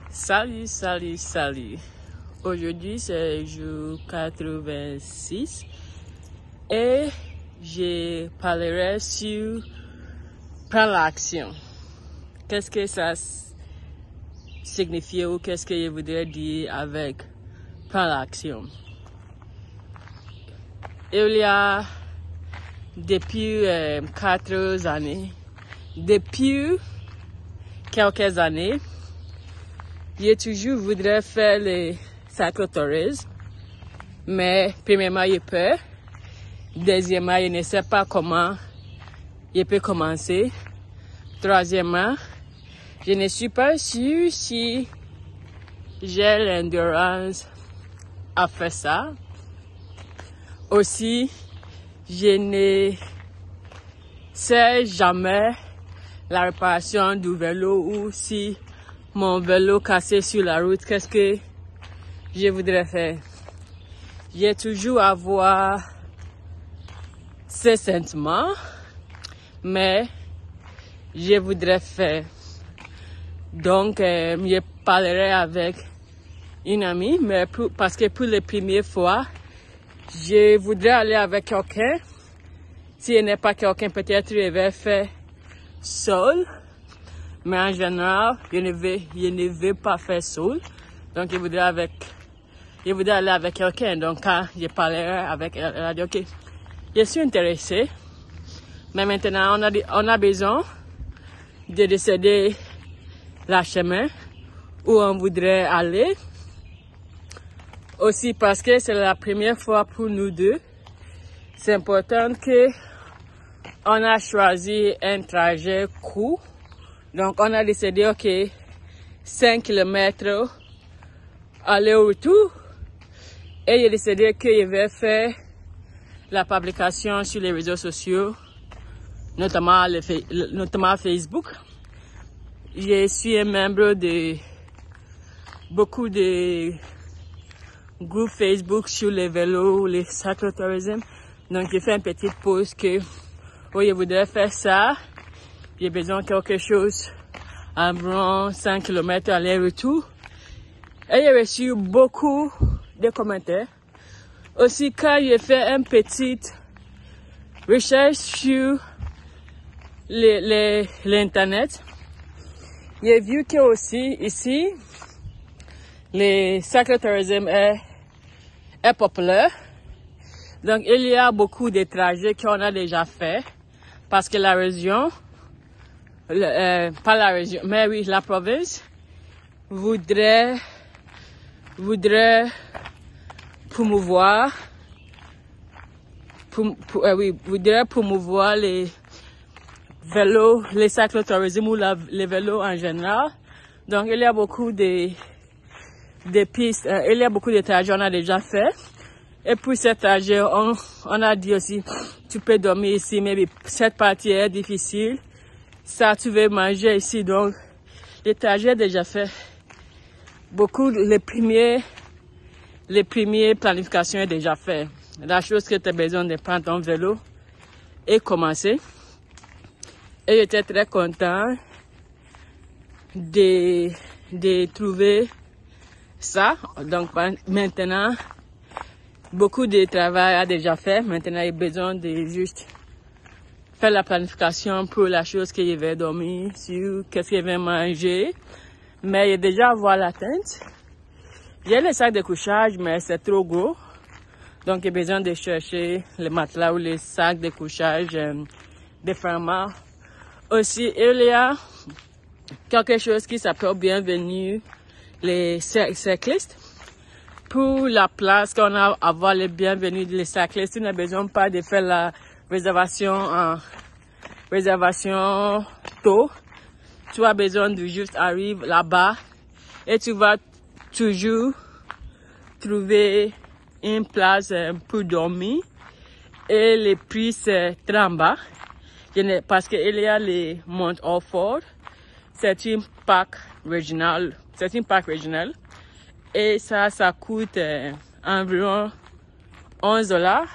Salut. Aujourd'hui, c'est jour 86 et je parlerai sur prendre l'action. Qu'est-ce que ça signifie ou qu'est-ce que je voudrais dire avec prendre l'action? Il y a depuis quelques années, j'ai toujours voudrais faire le cyclotourisme, mais premièrement, j'ai peur. Deuxièmement, je ne sais pas comment je peux commencer. Troisièmement, je ne suis pas sûre si j'ai l'endurance à faire ça. Aussi, je ne sais jamais la réparation du vélo ou si mon vélo cassé sur la route, qu'est-ce que je voudrais faire. J'ai toujours avoir ces sentiments, mais je voudrais faire. Donc, je parlerai avec une amie, mais parce que pour la première fois, je voudrais aller avec quelqu'un. Si il n'est pas quelqu'un, peut-être je vais faire seul. Mais en général, je ne veux pas faire seul. Donc, je voudrais aller avec quelqu'un. Donc, quand je parlerai avec elle, elle a dit, OK, je suis intéressée. Mais maintenant, on a besoin de décider la chemin où on voudrait aller. Aussi parce que c'est la première fois pour nous deux. C'est important que on a choisi un trajet court. Donc, on a décidé, OK, 5 km aller-retour. Et j'ai décidé que je vais faire la publication sur les réseaux sociaux, notamment Facebook. Je suis un membre de beaucoup de groupes Facebook sur les vélos, les cyclotourisme. Donc, j'ai fait un petit post que je voudrais faire ça. J'ai besoin de quelque chose environ 5 km aller-retour. Et j'ai reçu beaucoup de commentaires. Aussi, quand j'ai fait une petite recherche sur l'internet, j'ai vu que aussi ici, le cyclotourisme est populaire. Donc, il y a beaucoup de trajets qu'on a déjà fait parce que la région, pas la région, mais oui, la province voudrait promouvoir les vélos, les cyclotourisme ou les vélos en général. Donc, il y a beaucoup de pistes, il y a beaucoup de trajets qu'on a déjà fait. Et pour ce trajet, on a dit aussi, tu peux dormir ici, mais cette partie est difficile. Ça, tu veux manger ici, donc le trajet déjà fait. Beaucoup, les premières planifications est déjà fait. La chose que tu as besoin de prendre ton vélo et commencer. Et j'étais très content de trouver ça. Donc maintenant, beaucoup de travail a déjà fait. Maintenant, il y a besoin de juste faire la planification pour la chose que je vais dormir, sur qu'est-ce que je vais manger. Mais il y a déjà avoir la tente. J'ai le sac de couchage, mais c'est trop gros. Donc, il y a besoin de chercher les matelas ou les sacs de couchage différemment. Aussi, il y a quelque chose qui s'appelle bienvenue les cyclistes. Pour la place qu'on a, avoir les bienvenus des cyclistes, tu n'as besoin pas de faire la réservation tôt. Tu as besoin de juste arriver là-bas et tu vas toujours trouver une place pour dormir. Et les prix, c'est très en bas. Parce qu'il y a les Mount Orford. C'est un parc régional. Et ça coûte environ $11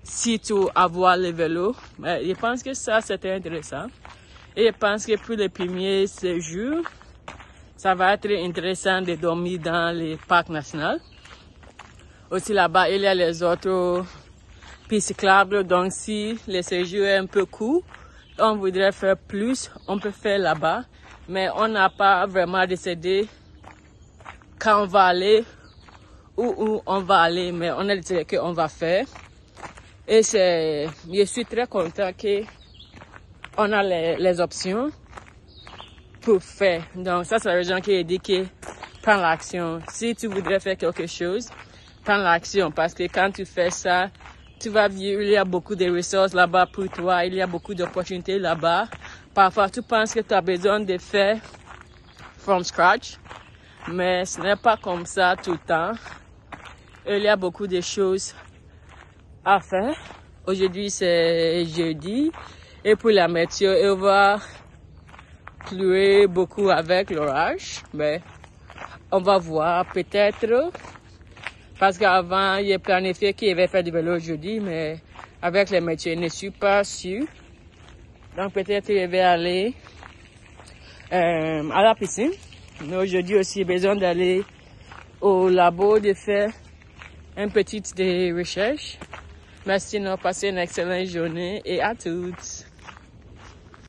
si tu avoir le vélo. Mais je pense que ça, c'était intéressant. Et je pense que pour les premiers séjours, ça va être intéressant de dormir dans les parcs nationaux. Aussi là-bas, il y a les autres pistes cyclables. Donc si le séjour est un peu court, on voudrait faire plus, on peut faire là-bas. Mais on n'a pas vraiment décidé quand on va aller ou où on va aller. Mais on a décidé qu'on va faire. Et je suis très content qu'on a les options pour faire. Donc ça, c'est la raison qui dit que prends l'action. Si tu voudrais faire quelque chose, prends l'action. Parce que quand tu fais ça, tu vas vivre, il y a beaucoup de ressources là-bas pour toi, il y a beaucoup d'opportunités là-bas. Parfois, tu penses que tu as besoin de faire from scratch, mais ce n'est pas comme ça tout le temps. Il y a beaucoup de choses à faire. Aujourd'hui, c'est jeudi, et pour la météo, il va pleuvoir beaucoup avec l'orage, mais on va voir peut-être. Parce qu'avant, il a planifié qu'il va faire du vélo aujourd'hui, mais avec les métiers, je ne suis pas sûre. Donc peut-être qu'il va aller à la piscine. Mais aujourd'hui aussi, j'ai besoin d'aller au labo de faire une petite recherche. Merci de passer une excellente journée et à toutes.